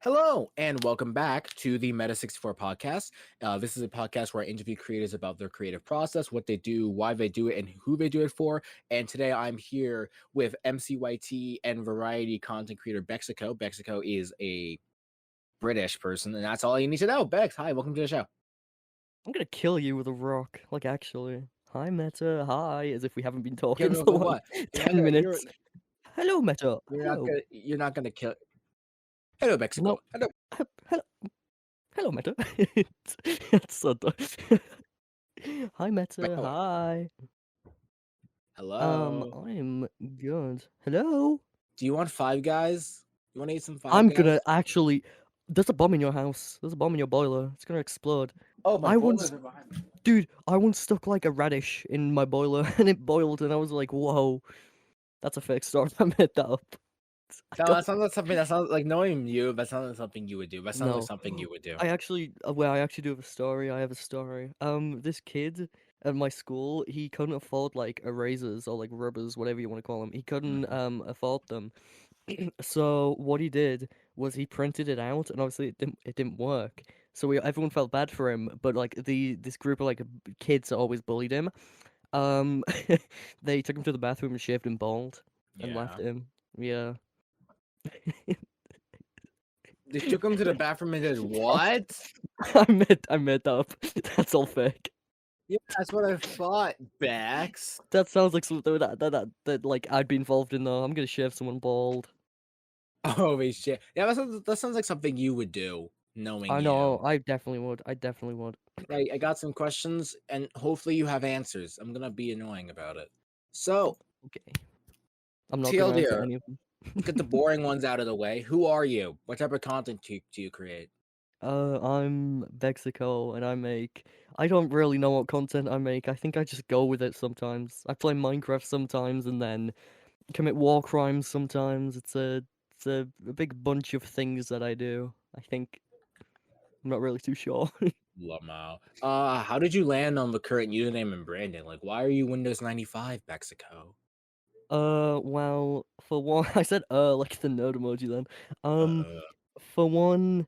Hello, and welcome back to the meta64 podcast. This is a podcast where I interview creators about their creative process, what they do, why they do it, and who they do it for. And today I'm here with MCYT and variety content creator Bexicho. Bexicho is a British person, and that's all you need to know. Bex, hi, welcome to the show. I'm gonna kill you with a rock. Like, actually. Hi, Meta. Hi. As if we haven't been talking Kill for for like what? You're not 10 gonna. minutes. Hello, Meta. Hello. You're not gonna kill. Hello, Bexico. No. Hello. Hello. Hello, Meta. It's so dumb. Hi, Meta. Hello. Hi. Hello. I'm good. Hello. Do you want Five Guys? You want to eat some Five I'm gonna Guys? actually. There's a bomb in your house. There's a bomb in your boiler. It's gonna explode. Oh, my I once, boilers are behind me. dude, I once stuck like a radish in my boiler and it boiled, and I was like, whoa, that's a fake story. I made that up. I No, don't that sounds like something that sounds like knowing you. That sounds like something you would do. That sounds like No, something you would do. I actually do have a story. I have a story. This kid at my school, he couldn't afford like erasers or like rubbers, whatever you want to call them. He couldn't Mhm. afford them. So what he did was he printed it out, and obviously it didn't work. So everyone felt bad for him, but like this group of like kids that always bullied him. Um, they took him to the bathroom and shaved him bald and laughed Yeah. at him. Yeah. They took him to the bathroom and did what? I made that up. That's all fake. Yeah, that's what I thought, Bex. That sounds like something that like I'd be involved in though. I'm gonna shave someone bald. Holy shit. Yeah, that sounds like something you would do, knowing I know. you. I definitely would. I definitely would. I got some questions, and hopefully you have answers. I'm gonna be annoying about it. So, Okay. I'm not gonna answer TLDR, any of them. let's get the boring ones out of the way. Who are you? What type of content do you create? I'm Bexico, and I don't really know what content I make. I think I just go with it sometimes. I play Minecraft sometimes, and then commit war crimes sometimes. It's a big bunch of things that I do. I think I'm not really too sure. Lamau. How did you land on the current username and branding? Like, why are you Windows 95 Mexico? Well, for one, I said like the nerd emoji then. Um, Uh, for one,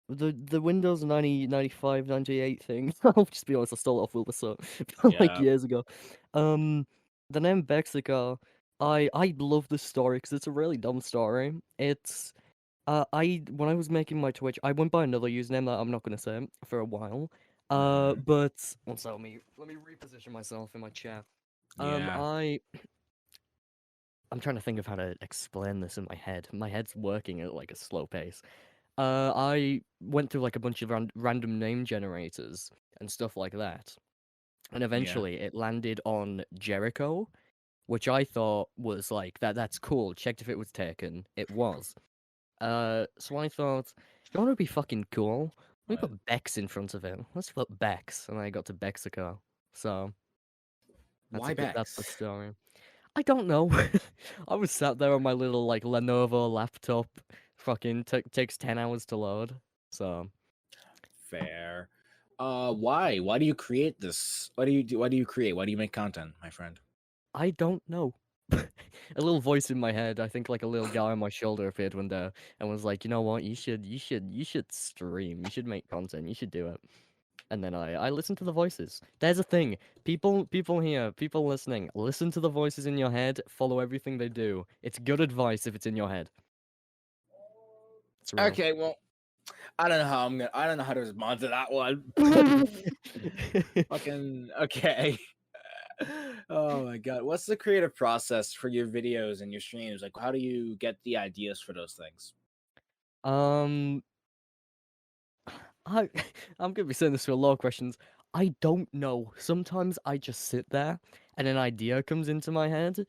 the Windows 95, 98 thing. I'll just be honest, I stole it off Wilbur like yeah, years ago. Um, the name Bexica, I love this story because it's a really dumb story. It's I when I was making my Twitch, I went by another username that I'm not gonna say for a while. hmm But one second, let me reposition myself in my chat. Um, yeah, I I'm trying to think of how to explain this in my head. My head's working at like a slow pace. I went through like a bunch of random name generators and stuff like that, and yeah. eventually it landed on Jericho, which I thought was like that's cool. Checked if it was taken. It was. So I thought, you want to be fucking cool? Let me What? put Bex in front of it. Let's put Bex, and I got to Bexico. So Why that's the Bex? story. I don't know. I was sat there on my little like Lenovo laptop. Fucking takes 10 hours to load. So Fair. Why? Why do you create this? What do you do? What do you create? Why do you make content, my friend? I don't know. A little voice in my head. I think like a little guy on my shoulder appeared one day and was like, you know what? You should stream. You should make content. You should do it. And then I listen to the voices. There's a thing. People here, people listening, listen to the voices in your head. Follow everything they do. It's good advice if it's in your head. It's real. Okay, well, I don't know how to respond to that one. Fucking okay. Oh my god. What's the creative process for your videos and your streams? Like, how do you get the ideas for those things? um, I I'm gonna be saying this for a lot of questions. I don't know. Sometimes I just sit there and an idea comes into my head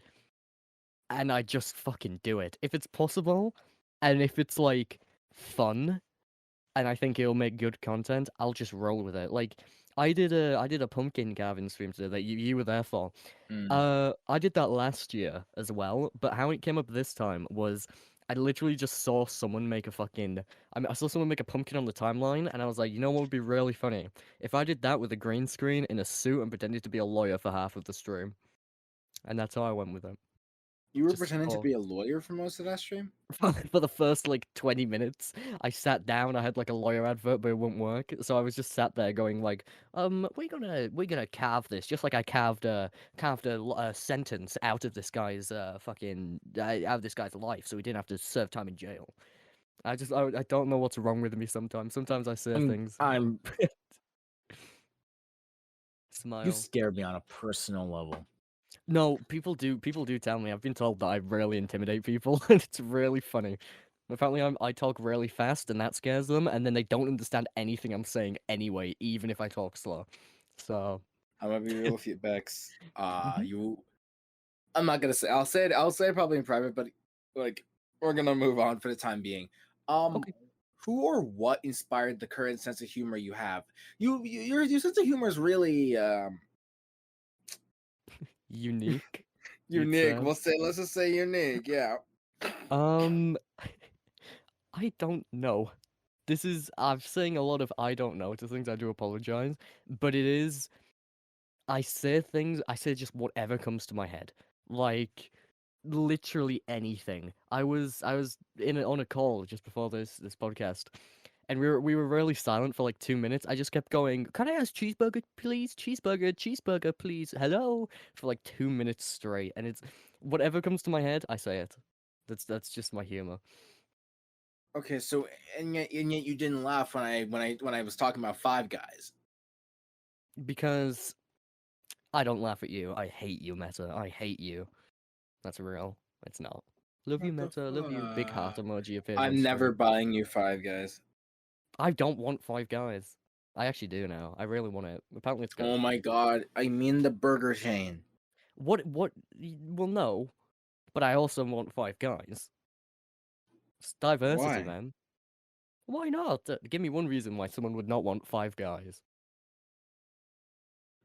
and I just fucking do it. If it's possible and if it's like fun and I think it'll make good content, I'll just roll with it. Like I did a pumpkin carving stream today that you were there for. Mm, I did that last year as well, but how it came up this time was I literally just saw someone make a fucking. I saw someone make a pumpkin on the timeline, and I was like, you know what would be really funny if I did that with a green screen in a suit and pretended to be a lawyer for half of the stream, and that's how I went with it. You were just to pretending to talk. be a lawyer for most of that stream? For the first like 20 minutes, I sat down. I had like a lawyer advert, but it wouldn't work. So I was just sat there going like, we're gonna carve this, just like I carved a sentence out of this guy's out of this guy's life, so he didn't have to serve time in jail. I don't know what's wrong with me sometimes. Sometimes I say things. I'm you Smile. scared me on a personal level. No, people do tell me. I've been told that I really intimidate people, and it's really funny. Apparently, I talk really fast, and that scares them, and then they don't understand anything I'm saying anyway, even if I talk slow. So, I'm gonna be real with you, Bex. mhm. I'm not gonna say. I'll say it probably in private, but like we're gonna move on for the time being. Um, Okay, who or what inspired the current sense of humor you have? Your sense of humor is really unique, you'd unique. say. Let's just say unique. Yeah. Um, I don't know. I'm saying a lot of I don't know to things. I do apologize, but it is. I say things. I say just whatever comes to my head. Like literally anything. I was on a call just before this podcast, and we were really silent for like 2 minutes. I just kept going, "Can I ask cheeseburger, please? Cheeseburger, please. Hello," for like 2 minutes straight, and it's whatever comes to my head, I say it. That's just my humor. Okay, so and yet you didn't laugh when I was talking about Five Guys. Because I don't laugh at you. I hate you, Meta. I hate you. That's real. It's not. Love you, What the Meta. Love you. Big heart fuck? emoji appears on I'm never screen. buying you Five Guys. I don't want Five Guys. I actually do now. I really want it. Apparently, it's Oh good. my god, I mean the burger chain. What? Well, no, but I also want Five Guys. It's diversity, Why? man. Why not? Give me one reason why someone would not want Five Guys.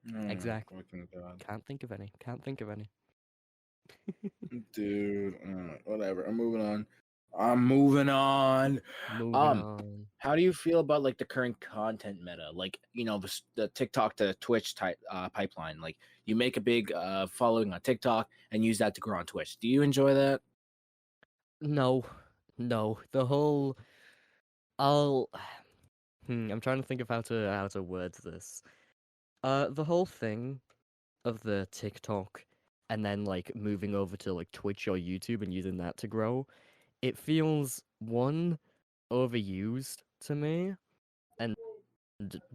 Oh my Exactly. fucking god. Can't think of any. Can't think of any. Dude, whatever. I'm moving on. I'm moving on. Moving Um, on. how do you feel about like the current content meta? Like, the TikTok to Twitch type pipeline. Like, you make a big following on TikTok and use that to grow on Twitch. Do you enjoy that? No, no. The whole. I'll. I'm trying to think of how to word this. The whole thing of the TikTok and then like moving over to like Twitch or YouTube and using that to grow, it feels one overused to me and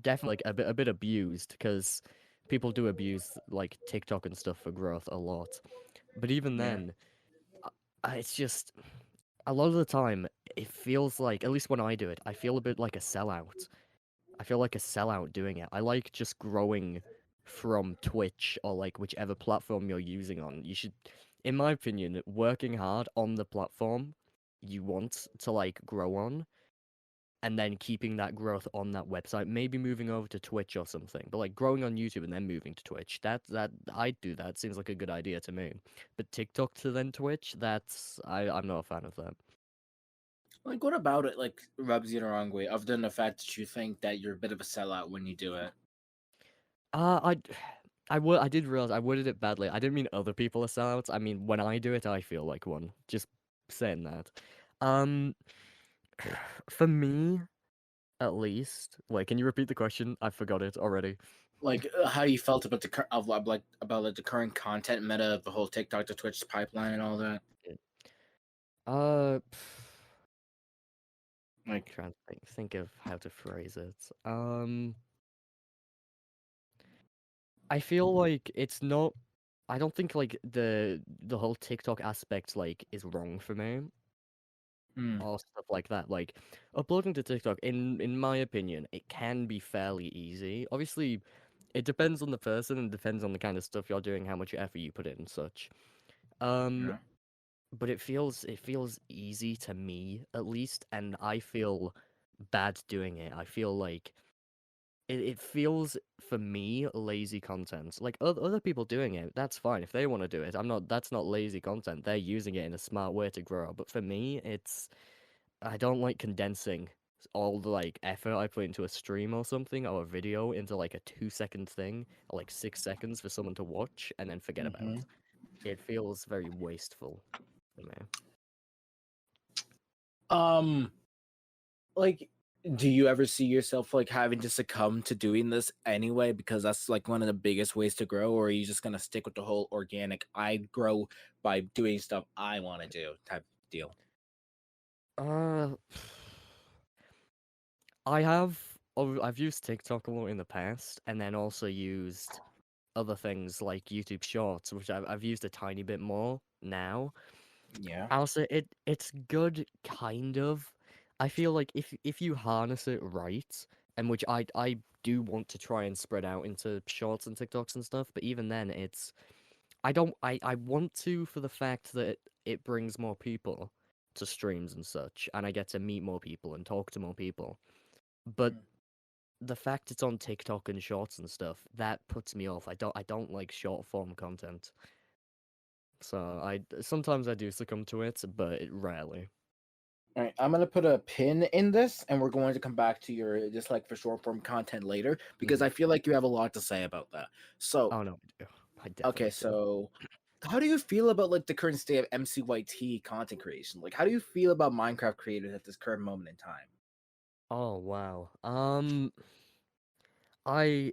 definitely like a bit abused because people do abuse like TikTok and stuff for growth a lot. But even Yeah. then, it's just a lot of the time it feels like, at least when I do it, I feel a bit like a sellout. I feel like a sellout doing it. I like just growing from Twitch or like whichever platform you're using on. You should, in my opinion, working hard on the platform you want to like grow on and then keeping that growth on that website, maybe moving over to Twitch or something. But like growing on YouTube and then moving to Twitch, that I'd do that. Seems like a good idea to me. But TikTok to then Twitch, I'm not a fan of that. Like, what about it? Like, rubs you the wrong way, other than the fact that you think that you're a bit of a sellout when you do it. I I did realize I worded it badly. I didn't mean other people are sellouts. I mean when I do it, I feel like one. Just saying that. Um, for me, at least. Wait, can you repeat the question? I forgot it already. Like, how you felt about the current content meta of the whole TikTok to Twitch pipeline and all that. Uh, Like, trying to think of how to phrase it. I feel like it's not. I don't think like the whole TikTok aspect like is wrong for me hmm, or stuff like that. Like uploading to TikTok, in my opinion, it can be fairly easy. Obviously, it depends on the person and depends on the kind of stuff you're doing, how much effort you put in and such. Um, yeah. but it feels easy to me at least, and I feel bad doing it. I feel like it feels for me lazy content. Like other people doing it, that's fine if they want to do it. I'm not. That's not lazy content. They're using it in a smart way to grow. But for me, I don't like condensing all the like effort I put into a stream or something or a video into like a 2 second thing or like 6 seconds for someone to watch and then forget about. Mm-hmm. It feels very wasteful for me. Um, like, do you ever see yourself like having to succumb to doing this anyway? Because that's like one of the biggest ways to grow, or are you just gonna stick with the whole organic, I grow by doing stuff I want to do type deal? Uh, I've used TikTok a lot in the past, and then also used other things like YouTube Shorts, which I've used a tiny bit more now. Yeah. I'll say it's good, kind of. I feel like if you harness it right, and which I do want to try and spread out into Shorts and TikToks and stuff, but even then, I want to for the fact that it brings more people to streams and such, and I get to meet more people and talk to more people. But Mm. the fact it's on TikTok and Shorts and stuff, that puts me off. I don't like short form content. So I sometimes I do succumb to it, but rarely. All right, I'm gonna put a pin in this, and we're going to come back to your just like for short form content later because Mhm. I feel like you have a lot to say about that. So, Oh no, I do. I okay, definitely do. so how do you feel about like the current state of MCYT content creation? Like, how do you feel about Minecraft creators at this current moment in time? Oh wow. I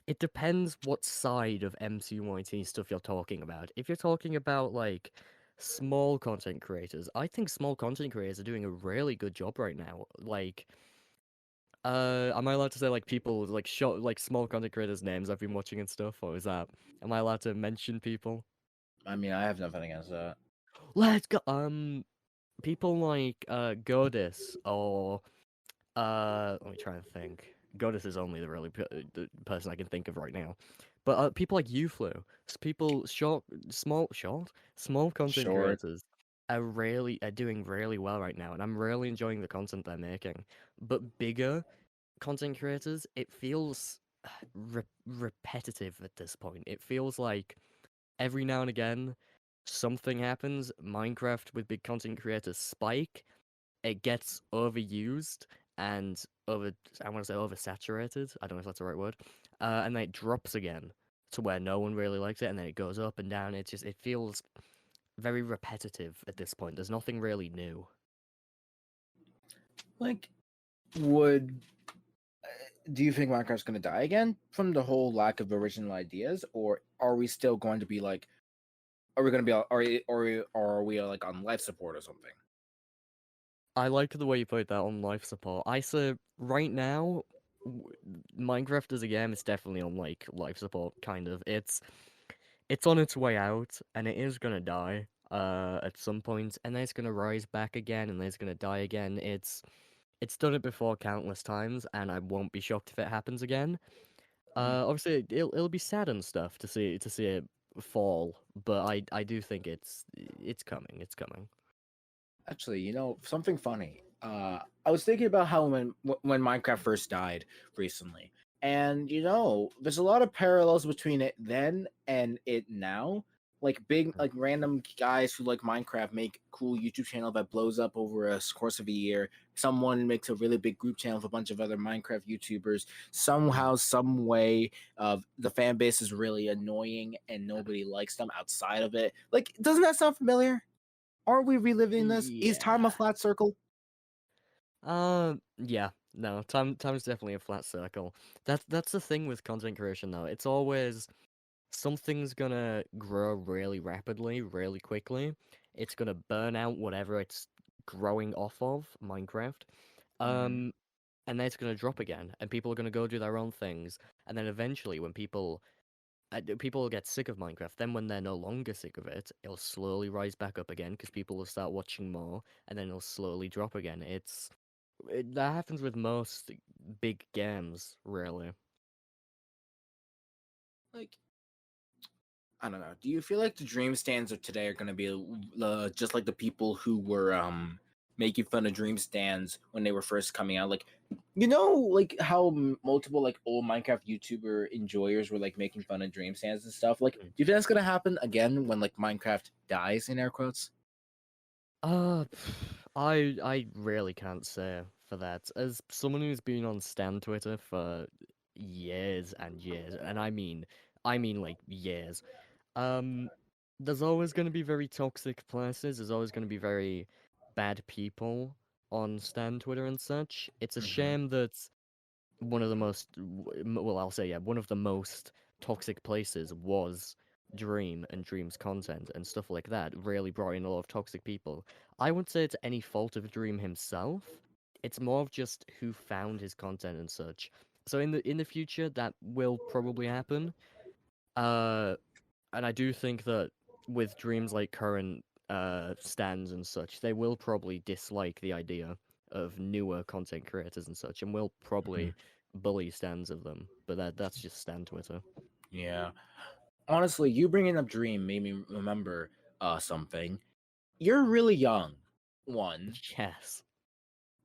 it depends what side of MCYT stuff you're talking about. If you're talking about like small content creators, I think small content creators are doing a really good job right now. Like, am I allowed to say like people like like small content creators' names I've been watching and stuff, or is that am I allowed to mention people? I mean, I have nothing against that. Let's go. People like Godis or let me try and think. Godis is only the really the person I can think of right now. But people like Uflu, people small content Short. creators are doing really well right now, and I'm really enjoying the content they're making. But bigger content creators, it feels repetitive at this point. It feels like every now and again something happens. Minecraft with big content creators spike, it gets overused and over I want to say oversaturated. I don't know if that's the right word. And then it drops again to where no one really likes it, and then it goes up and down. It feels very repetitive at this point. There's nothing really new. Like, would do you think Minecraft's gonna die again from the whole lack of original ideas, or are we still going to be like, are we gonna be, or are we like on life support or something? I like the way you put that on life support. I say right now, w- Minecraft as a game is definitely on like life support. Kind of. It's on its way out, and it is gonna die at some point, and then it's gonna rise back again, and then it's gonna die again. It's done it before countless times, and I won't be shocked if it happens again. Obviously, it'll be sad and stuff to see it fall, but I do think it's coming. It's coming. Actually, something funny. I was thinking about how when Minecraft first died recently, and there's a lot of parallels between it then and it now. Like big, like random guys who like Minecraft make cool YouTube channel that blows up over a course of a year. Someone makes a really big group channel with a bunch of other Minecraft YouTubers. Mm. Somehow, some way, the fan base is really annoying and nobody likes them outside of it. Like, doesn't that sound familiar? Are we reliving this? Is Yeah. time a flat circle? Yeah. No, time's definitely a flat circle. That's the thing with content creation though. It's always something's gonna grow really rapidly, really quickly. It's gonna burn out whatever it's growing off of, Minecraft. Mhm. Um, and then it's gonna drop again, and people are gonna go do their own things. And then eventually, when people will get sick of Minecraft, then when they're no longer sick of it, it'll slowly rise back up again because people will start watching more, and then it'll slowly drop again. That happens with most big games, really. Like, I don't know. Do you feel like the dream stands of today are going to be just like the people who were making fun of dream stands when they were first coming out? Like, like how multiple like old Minecraft YouTuber enjoyers were like making fun of dream stands and stuff. Like, do you think that's going to happen again when like Minecraft dies in air quotes? Uh, I really can't say for that. As someone who's been on Stan Twitter for years and years, and I mean like years. Um, there's always going to be very toxic places. There's always going to be very bad people on Stan Twitter and such. It's a Hmm. shame that one of the most, well, I'll say, yeah, one of the most toxic places was Dream and Dream's content and stuff like that. Really brought in a lot of toxic people. I wouldn't say it's any fault of Dream himself. It's more of just who found his content and such. So in the future, that will probably happen. Uh, and I do think that with Dream's like current stands and such, they will probably dislike the idea of newer content creators and such, and will Hmm. probably bully stands of them. But that's just Stan Twitter. Yeah. Honestly, you bringing up Dream made me remember something. You're really young. One, Yes.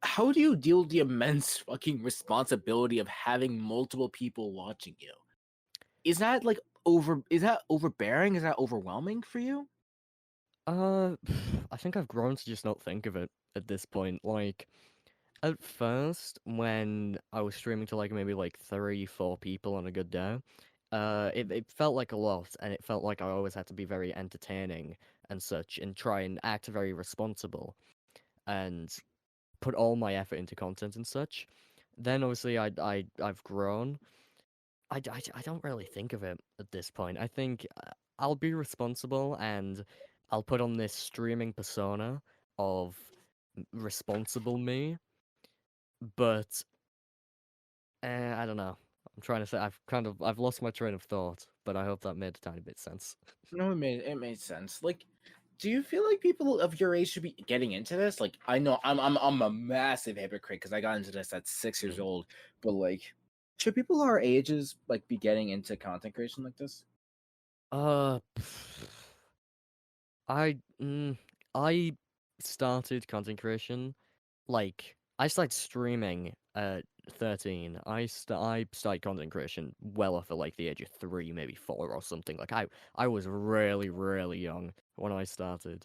how do you deal with the immense fucking responsibility of having multiple people watching you? Is that like is that overbearing? Is that overwhelming for you? Uh, I think I've grown to just not think of it at this point. Like, at first, when I was streaming to like maybe like 3, 4 people on a good day, it felt like a lot, and it felt like I always had to be very entertaining and such, and try and act very responsible, and put all my effort into content and such. Then obviously I've grown. I don't really think of it at this point. I think I'll be responsible and I'll put on this streaming persona of responsible me, but I don't know. I'm trying to say I've lost my train of thought, but I hope that made a tiny bit sense. No, it made sense. Like, do you feel like people of your age should be getting into this? Like, I know I'm a massive hypocrite because I got into this at 6 years Mm. old, but like, should people our ages like be getting into content creation like this? Uh, I I started content creation like I started streaming at 13. I started content creation well off at like the age of 3, maybe 4 or something. Like I was really really young when I started.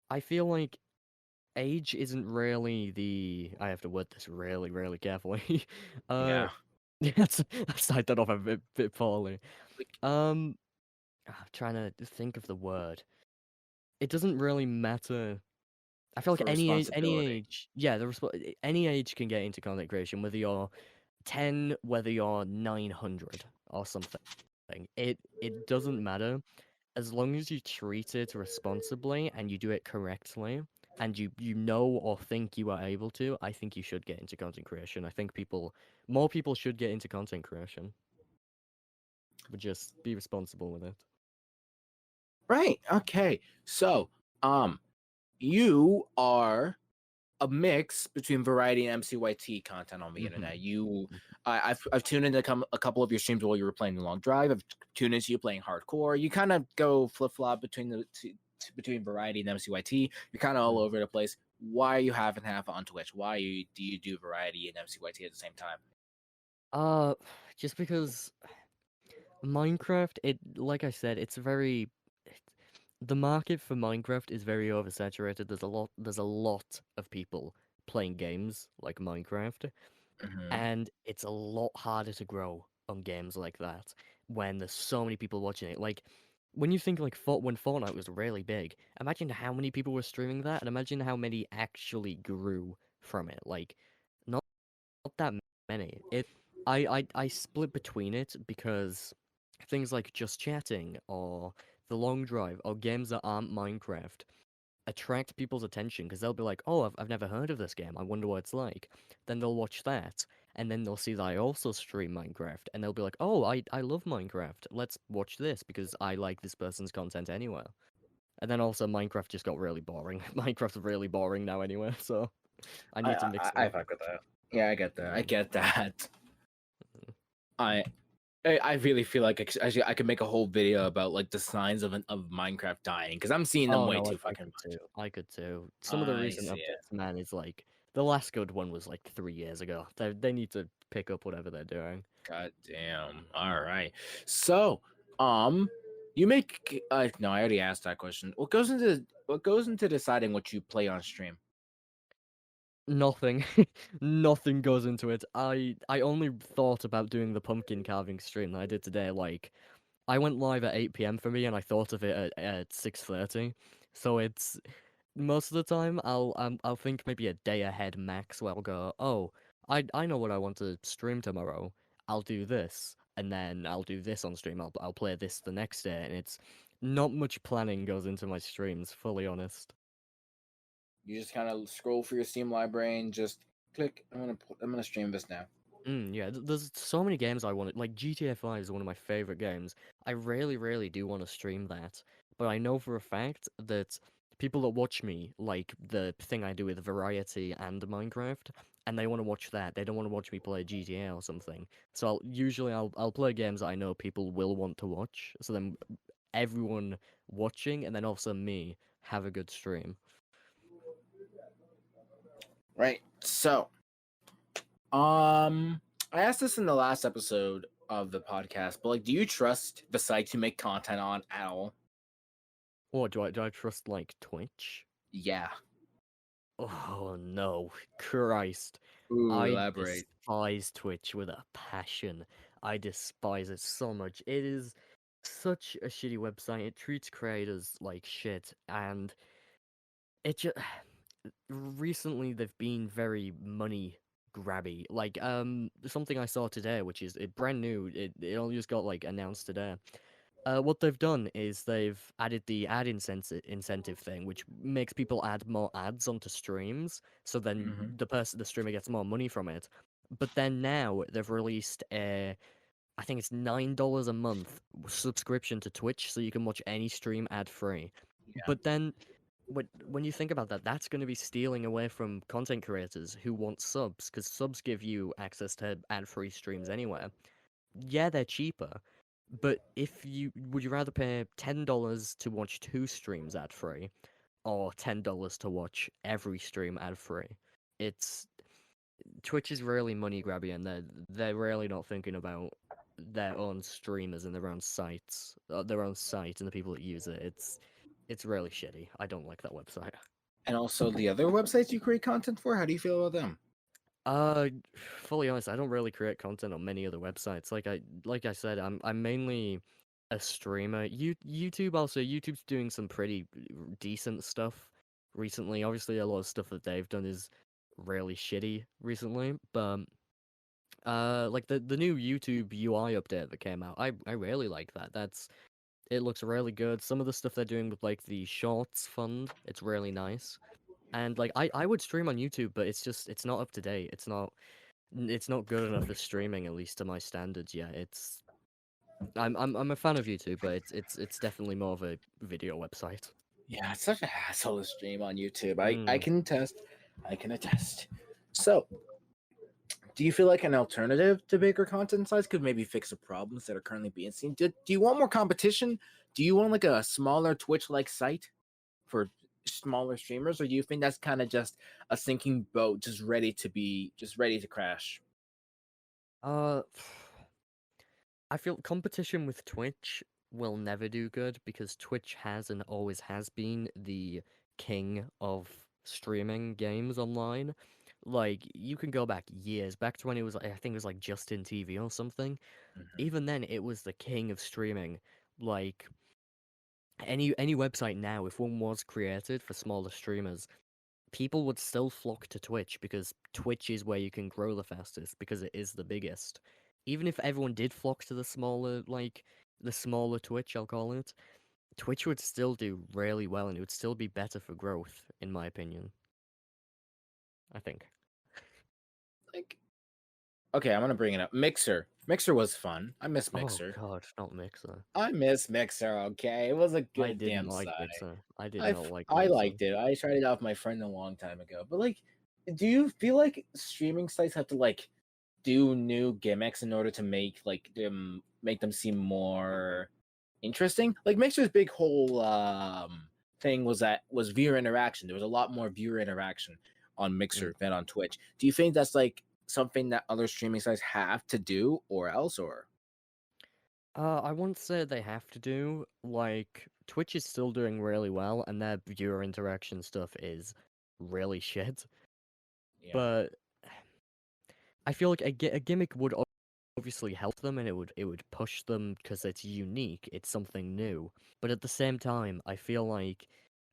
I feel like age isn't really the I have to word this really really carefully. uh, Yeah, I started that off a bit poorly. like I'm trying to think of the word. It doesn't really matter. I feel like for any responsibility. age, yeah, any age can get into content creation, whether you're 10, whether you're 900 or something. It doesn't matter as long as you treat it responsibly and you do it correctly, and you know or think you are able to. I think you should get into content creation. I think more people should get into content creation, but just be responsible with it. Right. Okay. So, um, you are a mix between variety and MCYT content on the Hmm. internet. I've tuned into a couple of your streams while you were playing the long drive. I've tuned into you playing hardcore. You kind of go flip flop between between variety and MCYT. You're kind of all over the place. Why are you half and half on Twitch? Do you do variety and MCYT at the same time? Uh, just because Minecraft, like I said, the market for Minecraft is very oversaturated. There's a lot of people playing games like Minecraft, Hmm. and it's a lot harder to grow on games like that when there's so many people watching it. Like when you think like when Fortnite was really big, imagine how many people were streaming that, and imagine how many actually grew from it. Like not that many. I split between it because things like just chatting or the long drive or games that aren't Minecraft attract people's attention because they'll be like, "Oh, I've never heard of this game. I wonder what it's like." Then they'll watch that, and then they'll see that I also stream Minecraft, and they'll be like, "Oh, I love Minecraft. Let's watch this because I like this person's content anyway." And then also Minecraft just got really boring. Minecraft's really boring now anyway, so I I, need to mix it I up. fuck with that. Yeah, I get that. I Mm. get that. I I really feel like I could make a whole video about like the signs of Minecraft dying because I'm seeing them Oh way no, too I fucking could much. too. I could too. Some of the I recent see it. updates, man, is like the last good one was like 3 years ago. They need to pick up whatever they're doing. God damn. All right. So, you make no, I already asked that question. What goes into deciding what you play on stream? Nothing, nothing goes into it. I only thought about doing the pumpkin carving stream that I did today like I went live at 8 p.m. for me, and I thought of it at 6:30. So it's most of the time I'll think maybe a day ahead max, where I'll go, oh, I know what I want to stream tomorrow. I'll do this, and then I'll do this on stream. I'll play this the next day, and it's not much planning goes into my streams. Fully honest. You just kind of scroll through your Steam library and just click. I'm gonna stream this now. Yeah, there's so many games I want to like. GTA 5 is one of my favorite games. I really do want to stream that, but I know for a fact that people that watch me, like the thing I do with Variety and Minecraft, and they want to watch that. They don't want to watch me play GTA or something. So I'll play games that I know people will want to watch. So then everyone watching, and then also me, have a good stream. Right. So, I asked this in the last episode of the podcast, but like, do you trust the site to make content on at all? Or do I trust like Twitch? Yeah. Oh no, Christ. Ooh, I elaborate. despise Twitch with a passion. I despise it so much. It is such a shitty website. It treats creators like shit, and it just recently they've been very money grabby. Like something I saw today, which is brand new. It only just got like announced today. What they've done is they've added the incentive thing, which makes people add more ads onto streams, so then Mm-hmm. the streamer gets more money from it. But then now they've released I think it's $9 a month subscription to Twitch, so you can watch any stream ad free. Yeah. But then when you think about that, that's going to be stealing away from content creators who want subs, because subs give you access to ad free streams anywhere. Yeah, they're cheaper, but if you would you rather pay $10 to watch two streams ad free, or $10 to watch every stream ad free? It's Twitch is really money grabby, and they're really not thinking about their own streamers and their own sites, their own site, and the people that use it. It's really shitty. I don't like that website. And also the other websites you create content for, how do you feel about them? Uh, fully honest, I don't really create content on many other websites. Like I said, I'm mainly a streamer. YouTube also, YouTube's doing some pretty decent stuff recently. Obviously, a lot of stuff that they've done is really shitty recently, but like the new YouTube UI update that came out, I really like that. It looks really good. Some of the stuff they're doing with like the Shorts fund, it's really nice. And like I would stream on YouTube, but it's not up to date. It's not good enough for streaming, at least to my standards yet. I'm a fan of YouTube, but it's definitely more of a video website. Yeah, it's such a hassle to stream on YouTube. I Mm. can attest. I can attest. So, do you feel like an alternative to bigger content sites could maybe fix the problems that are currently being seen? Do you want more competition? Do you want like a smaller Twitch-like site for smaller streamers, or do you think that's kind of just a sinking boat, just ready to crash? Uh, I feel competition with Twitch will never do good because Twitch has and always has been the king of streaming games online. Like you can go back years, back to when it was I think it was like Justin TV or something. Mhm. Even then, it was the king of streaming. Like any website now, if one was created for smaller streamers, people would still flock to Twitch because Twitch is where you can grow the fastest because it is the biggest. Even if everyone did flock to the smaller Twitch, I'll call it, Twitch would still do really well and it would still be better for growth, in my opinion. I think. Like, okay, I'm gonna bring it up. Mixer. Mixer was fun. I miss Oh Mixer. god, not Mixer. I miss Mixer. Okay, it was a I good didn't damn like site. Mixer. I did not like I Mixer. liked it. I tried it out with my friend a long time ago. But like, do you feel like streaming sites have to like do new gimmicks in order to make them seem more interesting? Like Mixer's big whole thing was viewer interaction. There was a lot more viewer interaction on Mm. Mixer than on Twitch. Do you think that's like something that other streaming sites have to do or else or I wouldn't say they have to do. Like, Twitch is still doing really well, and their viewer interaction stuff is really shit. yeah. But I feel like a gimmick would obviously help them and it would push them because it's unique, it's something new. But at the same time, I feel like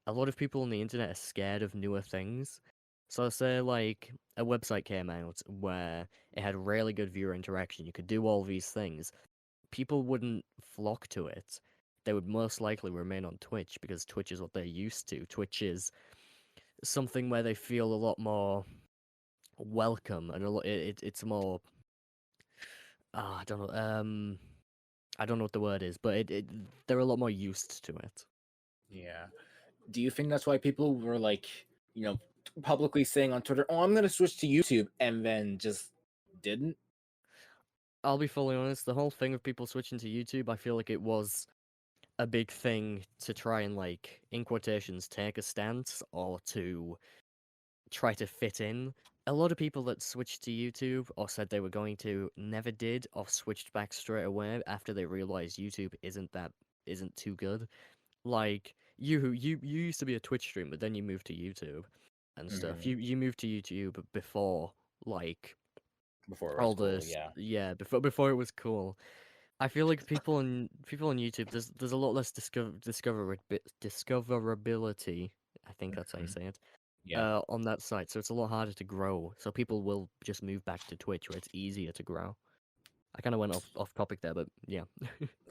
a lot of people on the internet are scared of newer things. So say like a website came out where it had really good viewer interaction, you could do all these things. People wouldn't flock to it. They would most likely remain on Twitch because Twitch is what they're used to. Twitch is something where they feel a lot more welcome and it's more I don't know. I don't know what the word is, but they're a lot more used to it. Yeah. Do you think that's why people were like, you know, publicly saying on Twitter, "Oh, I'm gonna switch to YouTube," and then just didn't? I'll be fully honest, the whole thing of people switching to YouTube, I feel like it was a big thing to try and like, in quotations, take a stance or to try to fit in. A lot of people that switched to YouTube or said they were going to never did or switched back straight away after they realized YouTube isn't too good. Like you used to be a Twitch streamer, but then you moved to YouTube and stuff. Hmm. You moved to YouTube before like Before it was all cool, this, yeah. yeah, before it was cool. I feel like people on YouTube, there's a lot less discoverability. I think that's how you Mhm. say it. Yeah, On that site, so it's a lot harder to grow. So people will just move back to Twitch, where it's easier to grow. I kind of went off topic there, but yeah.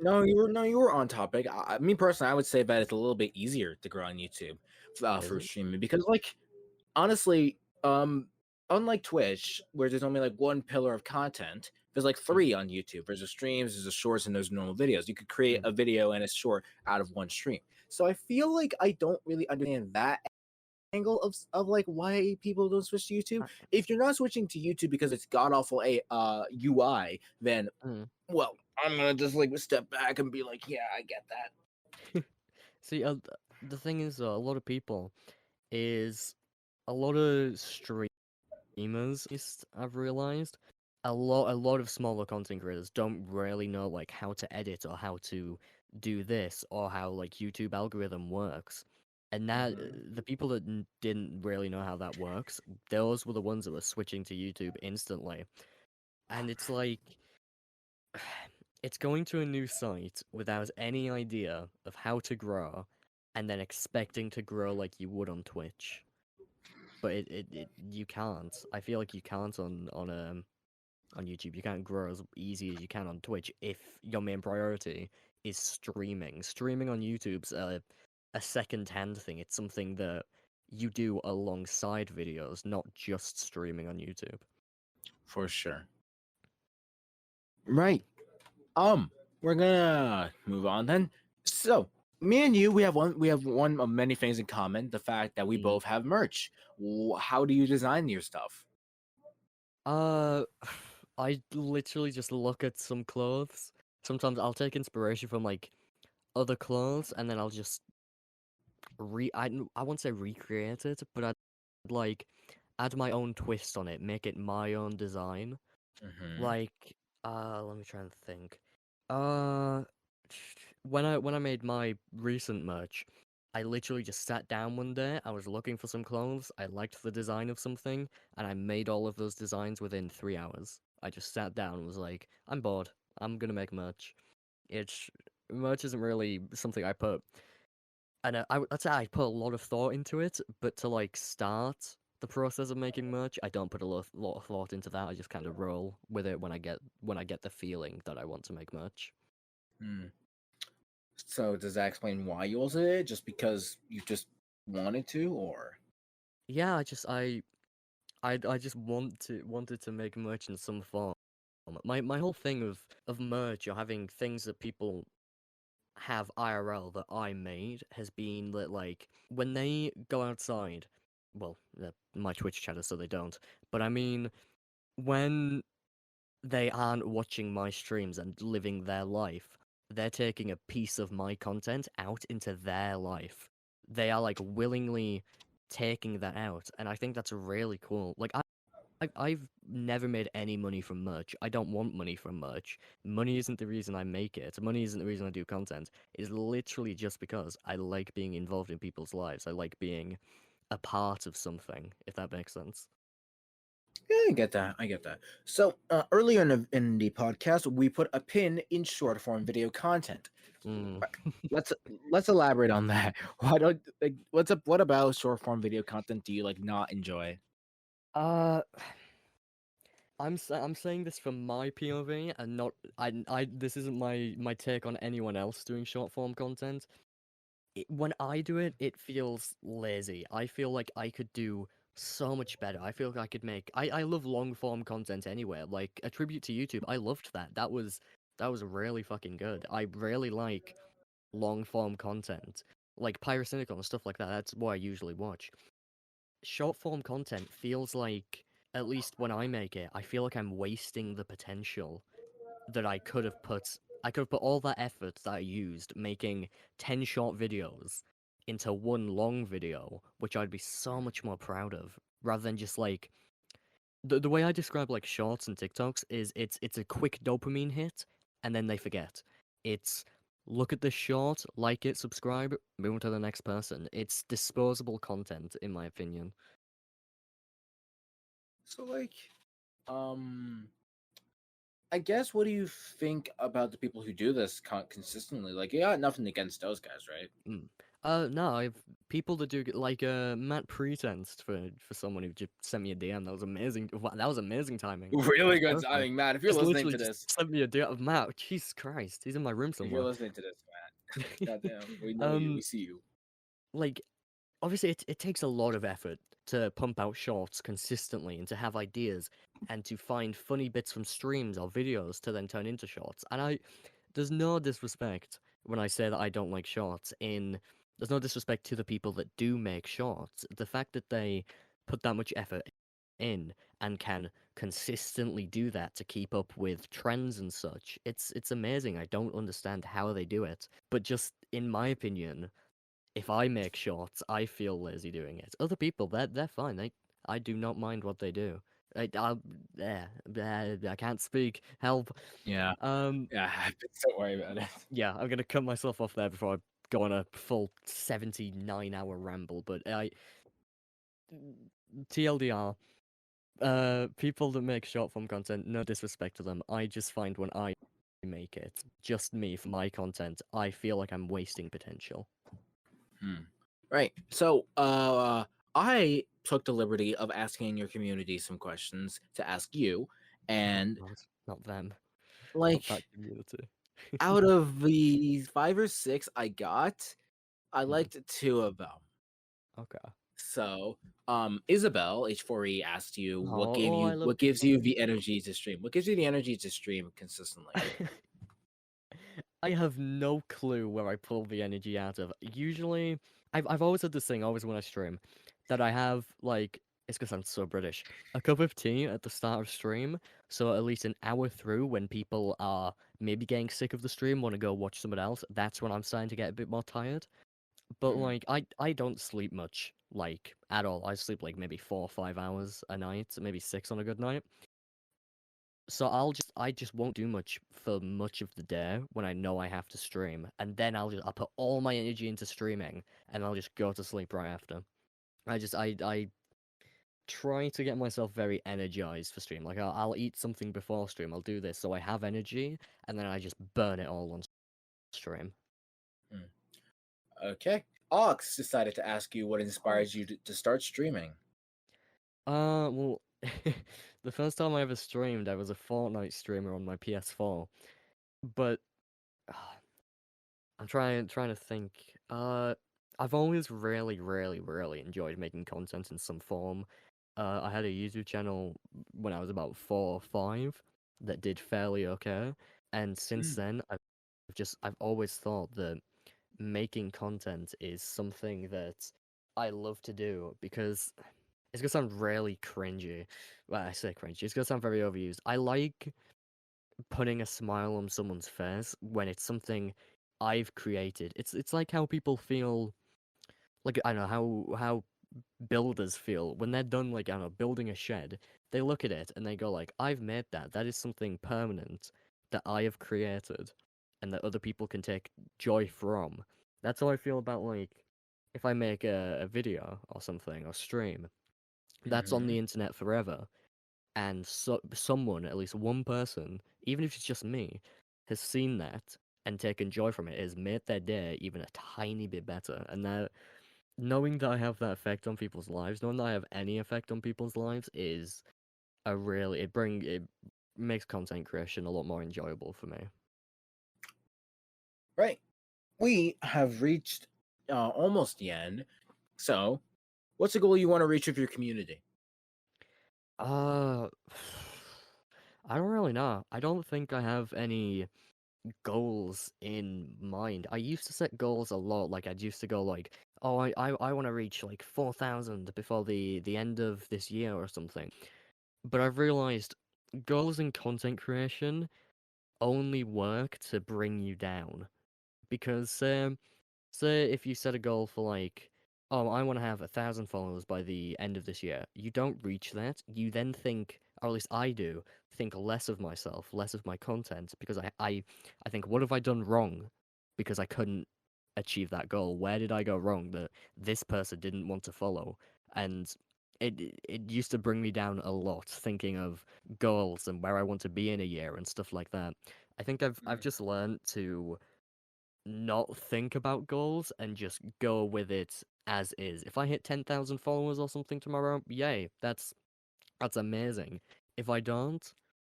no, you were on topic. Me personally, I would say that it's a little bit easier to grow on YouTube Is for it? streaming because, like, honestly, unlike Twitch, where there's only like one pillar of content, there's like Mm, three on YouTube. There's the streams, there's the shorts, and there's normal videos. You could create mm. a video and a short out of one stream. So I feel like I don't really understand that angle of like why people don't switch to YouTube. I- If you're not switching to YouTube because it's god awful a UI, then mm. well, I'm gonna just like step back and be like, yeah, I get that. See, the thing is, a lot of people is a lot of streamers. I've realized a lot of smaller content creators don't really know like how to edit or how to do this or how like YouTube algorithm works. And that Mhm. the people that didn't really know how that works, those were the ones that were switching to YouTube instantly. And it's like it's going to a new site without any idea of how to grow and then expecting to grow like you would on Twitch. But it you can't. I feel like you can't on YouTube. You can't grow as easy as you can on Twitch if your main priority is streaming. Streaming on YouTube's a second-hand thing. It's something that you do alongside videos, not just streaming on YouTube. For sure. Right. Um, we're gonna move on then. So, me and you, we have one of many things in common. The fact that we Mm. both have merch. How do you design your stuff? Uh, I literally just look at some clothes. Sometimes I'll take inspiration from like other clothes, and then I'll just I won't say recreate it, but I'd like add my own twist on it, make it my own design. Hmm. Like, let me try and think. Uh, when I made my recent merch, I literally just sat down one day. I was looking for some clothes. I liked the design of something, and I made all of those designs within 3 hours. I just sat down and was like, I'm bored. I'm gonna make merch. It's merch isn't really something I put and I'd say I put a lot of thought into it, but to like start the process of making merch, I don't put a lot of thought into that. I just kind of roll with it when I get the feeling that I want to make merch. Hmm. So, does that explain why you also did it? Just because you just wanted to, or? Yeah, I just wanted to make merch in some form. My whole thing of merch or having things that people have IRL that I made has been that like when they go outside, well, my Twitch chatter so they don't, but I mean when they aren't watching my streams and living their life. They're taking a piece of my content out into their life. They are like willingly taking that out, and I think that's really cool. Like I've never made any money from merch. I don't want money from merch. Money isn't the reason I make it. Money isn't the reason I do content. It's literally just because I like being involved in people's lives. I like being a part of something, if that makes sense. Yeah, I get that. I get that. So earlier in the podcast, we put a pin in short form video content. Mm. Uh, Let's let's elaborate on that. Why don't like what's up? What about short form video content do you like not enjoy? Uh, I'm saying this from my POV and not I this isn't my take on anyone else doing short form content. When I do it, it feels lazy. I feel like I could do so much better. I feel like I could make. I love long form content anyway. Like a tribute to YouTube, I loved that. That was really fucking good. I really like long form content, like Pyrocynical and stuff like that. That's what I usually watch. Short form content feels like, at least when I make it, I feel like I'm wasting the potential that I could have put all that effort that I used making 10 short videos into one long video, which I'd be so much more proud of, rather than just like the way I describe like shorts and TikToks is it's a quick dopamine hit and then they forget. It's look at this short, like it, subscribe, move on to the next person. It's disposable content in my opinion. So um, I guess what do you think about the people who do this consistently? Like, you got nothing against those guys, right? Mm. No, I've people that do like Matt Pretense for someone who just sent me a DM. That was amazing. Wow, that was amazing timing. That Really was good perfect. timing, Matt. If you're Just listening literally to just this, sent me a DM of Matt. Jesus Christ, he's in my room if you're somewhere. listening to this, Matt, goddamn, we know you. We um, see you. like obviously it takes a lot of effort to pump out shorts consistently and to have ideas and to find funny bits from streams or videos to then turn into shorts. And there's no disrespect when I say that I don't like shorts. There's no disrespect to the people that do make shorts. The fact that they put that much effort in and can consistently do that to keep up with trends and such, it's amazing. I don't understand how they do it. But just in my opinion, if I make shorts, I feel lazy doing it. Other people, they're fine. I do not mind what they do. Yeah, I can't speak. Help. Yeah, Um, yeah. Don't worry about it. yeah, I'm gonna cut myself off there before I go on a full 79-hour ramble. But TLDR, people that make short form content, no disrespect to them. I just find when I make it, just me for my content, I feel like I'm wasting potential. Hmm. Right. So, I took the liberty of asking your community some questions to ask you, Oh and God, not them, not that like, community. out of the 5 or 6 I got, I Mm, liked two of them. okay. So, Isabel H4E asked you I love what gives you the energy to stream? What gives you the energy to stream consistently? I have no clue where I pull the energy out of. Usually, I've always had this thing, always when I stream, that I have like it's because I'm so British. A cup of tea at the start of stream, so at least an hour through, when people are maybe getting sick of the stream, want to go watch someone else. That's when I'm starting to get a bit more tired. But Hmm. like, I don't sleep much, like at all. I sleep like maybe 4 or 5 hours a night, maybe 6 on a good night. So I just won't do much for much of the day when I know I have to stream, and then I'll put all my energy into streaming, and I'll just go to sleep right after. I try to get myself very energized for stream. Like I'll eat something before stream. I'll do this so I have energy, and then I just burn it all on stream. Hmm. Okay. Ox decided to ask you what inspires you to start streaming. Well, the first time I ever streamed, I was a Fortnite streamer on my PS4, but I'm trying to think. I've always really enjoyed making content in some form. I had a YouTube channel when I was about 4 or 5 that did fairly okay, and since Mm. then I've always thought that making content is something that I love to do because it's gonna sound really cringy. Well, I say cringy. It's gonna sound very overused. I like putting a smile on someone's face when it's something I've created. It's like how people feel like I don't know how builders feel when they're done like I don't know building a shed. They look at it and they go like, I've made that. That is something permanent that I have created and that other people can take joy from. That's how I feel about like if I make a video or something or stream that's on Mm-hmm. the internet forever. and someone, at least one person, even if it's just me, has seen that and taken joy from it, has made their day even a tiny bit better. And that, knowing that I have that effect on people's lives, knowing that I have any effect on people's lives, is a really it makes content creation a lot more enjoyable for me. Right. We have reached almost the end. So, what's the goal you want to reach with your community? Uh, I don't really know. I don't think I have any goals in mind. I used to set goals a lot. Like I'd used to go like, oh, I want to reach like 4,000 before the end of this year or something. But I've realized goals in content creation only work to bring you down because say if you set a goal for like, oh, I want to have 1,000 followers by the end of this year, you don't reach that. You then think, or at least I do, think less of myself, less of my content, because I think, what have I done wrong? Because I couldn't achieve that goal. Where did I go wrong that this person didn't want to follow? And it used to bring me down a lot, thinking of goals and where I want to be in a year and stuff like that. I think I've Mm. just learned to not think about goals and just go with it as is. If I hit 10,000 followers or something tomorrow, yay, that's amazing. If I don't,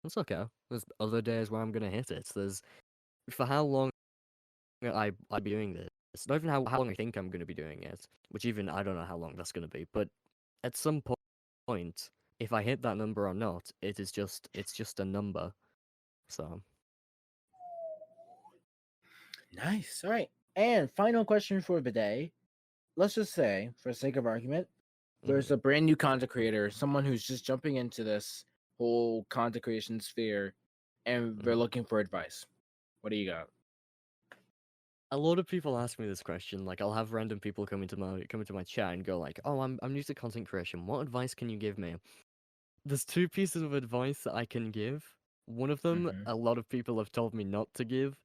that's okay. There's other days where I'm gonna hit it. There's for how long I be doing this. Not even how long I think I'm gonna be doing it, which even I don't know how long that's gonna be. But at some point, if I hit that number or not, it's just a number. So. Nice. All right. And final question for the day. Let's just say, for the sake of argument, there's Mhm, a brand new content creator, someone who's just jumping into this whole content creation sphere, and they're mhm. looking for advice. What do you got? A lot of people ask me this question. Like, I'll have random people come into my chat and go like, "Oh, I'm new to content creation. What advice can you give me?" There's two pieces of advice that I can give. One of them, Mm-hmm. a lot of people have told me not to give.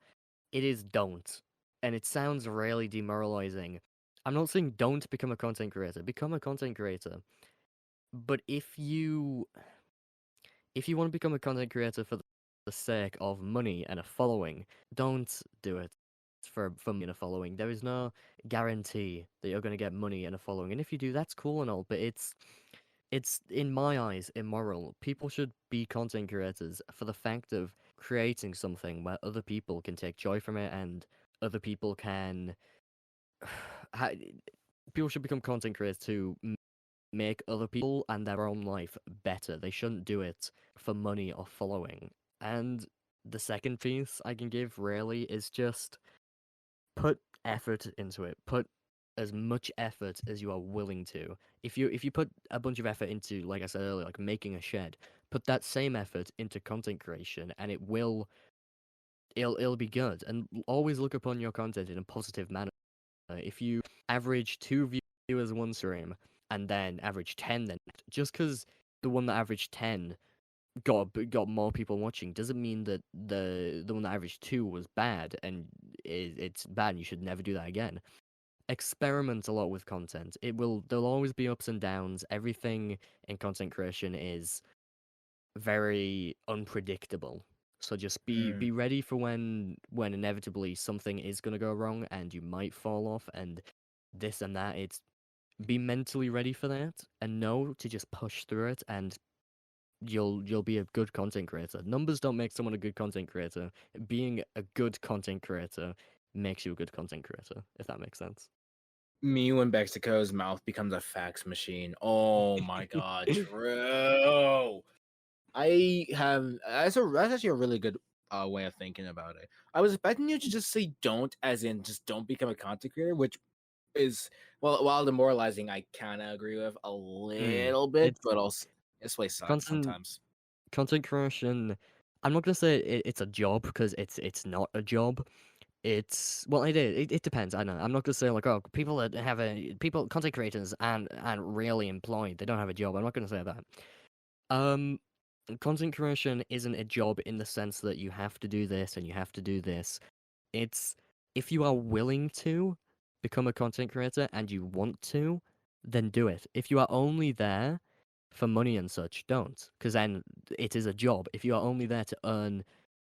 It is don't, and it sounds really demoralizing. I'm not saying don't become a content creator. Become a content creator. But if you want to become a content creator for the sake of money and a following, don't do it for money and a following. There is no guarantee that you're going to get money and a following. And if you do, that's cool and all, but it's in my eyes immoral. People should be content creators for the fact of creating something where other people can take joy from it and other people can ha- people should become content creators to make other people and their own life better. They shouldn't do it for money or following. And the second piece I can give really is just put effort into it. Put as much effort as you are willing to. If you put a bunch of effort into, like I said earlier, like making a shed, put that same effort into content creation and it'll be good. And always look upon your content in a positive manner. If you average two viewers one stream and then average 10, then just because the one that averaged 10 got more people watching doesn't mean that the one that averaged 2 was bad and it's bad and you should never do that again. Experiment a lot with content. There'll always be ups and downs. Everything in content creation is very unpredictable. So just be ready for when inevitably something is gonna go wrong and you might fall off and this and that. It's be mentally ready for that and know to just push through it and you'll be a good content creator. Numbers don't make someone a good content creator. Being a good content creator makes you a good content creator, if that makes sense. Me when Bexico's mouth becomes a fax machine. Oh my god, true. That's actually a really good way of thinking about it. I was expecting you to just say don't, as in just don't become a content creator, which is, well, while demoralizing, I kind of agree with a Mm. little bit, It's but also this way sucks content sometimes. content creation. I'm not gonna say it's a job because it's not a job. It's well, it is. It depends. I know. I'm not gonna say like, oh, people that have a people content creators and really employed. They don't have a job. I'm not gonna say that. Um, content creation isn't a job in the sense that you have to do this and you have to do this. It's if you are willing to become a content creator and you want to, then do it. If you are only there for money and such, don't, because then it is a job. If you are only there to earn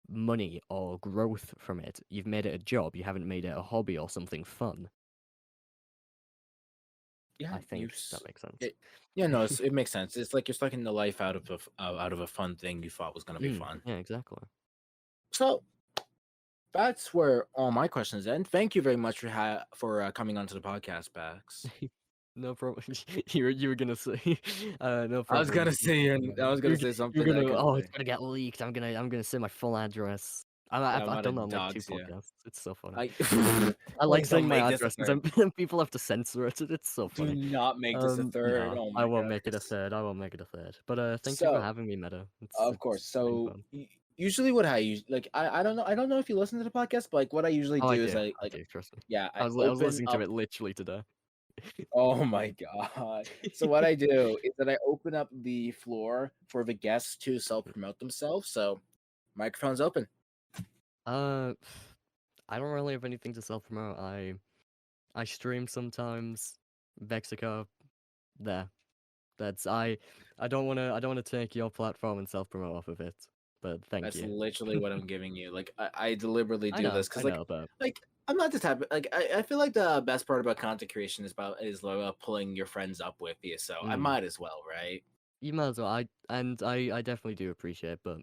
money or growth from it, you've made it a job. You haven't made it a hobby or something fun. Yeah, I think that makes sense. it, yeah, no, it makes sense. It's like you're sucking the life out of out of a fun thing you thought was gonna be fun. Yeah, exactly. So that's where all my questions end. Thank you very much for coming onto the podcast, Bax. No problem. You were gonna say, no I was gonna problem. say I was gonna say You're something that I gonna. couldn't Oh, it's say. gonna get leaked. I'm gonna say my full address. Yeah, I'm I've about to done that on like 2 dox you. podcasts. It's so funny. I I like please don't saying my make this a address third. because then people have to censor it. It's so Do funny. not make this a third. No, Oh I my won't make it a goodness. third. I won't make it a third. But thank you for So, having me, Meta. of It's course. been So fun. usually what I use like I don't know if you listen to the podcast, but like what I usually Oh, I do is do. I I like do. Trust me. yeah, I I was open listening to up. it literally today. Oh my god. So what I do is that I open up the floor for the guests to self-promote themselves. So microphone's open. Uh, I don't really have anything to self promote. I stream sometimes. Bexicho. There. That's I don't wanna take your platform and self promote off of it. But thank That's you. literally what I'm giving you. Like I deliberately do this I because know, but like I'm not the type of like I feel like the best part about content creation is about pulling your friends up with you. So I mm, might as well, right? you might as well. I definitely do appreciate, but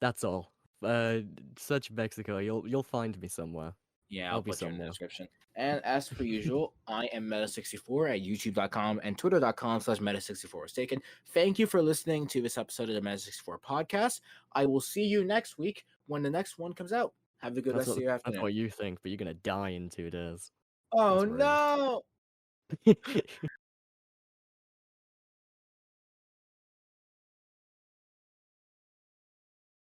that's all. Search Bexico. You'll find me somewhere. Yeah, I'll I'll be put you in the somewhere. description. And as per usual, I am meta64 at youtube.com and twitter.com/meta64 is taken. Thank you for listening to this episode of the Meta64 podcast. I will see you next week when the next one comes out. Have a good rest of your That's afternoon. what you think, but you're gonna die in 2 days. Oh That's rude. no!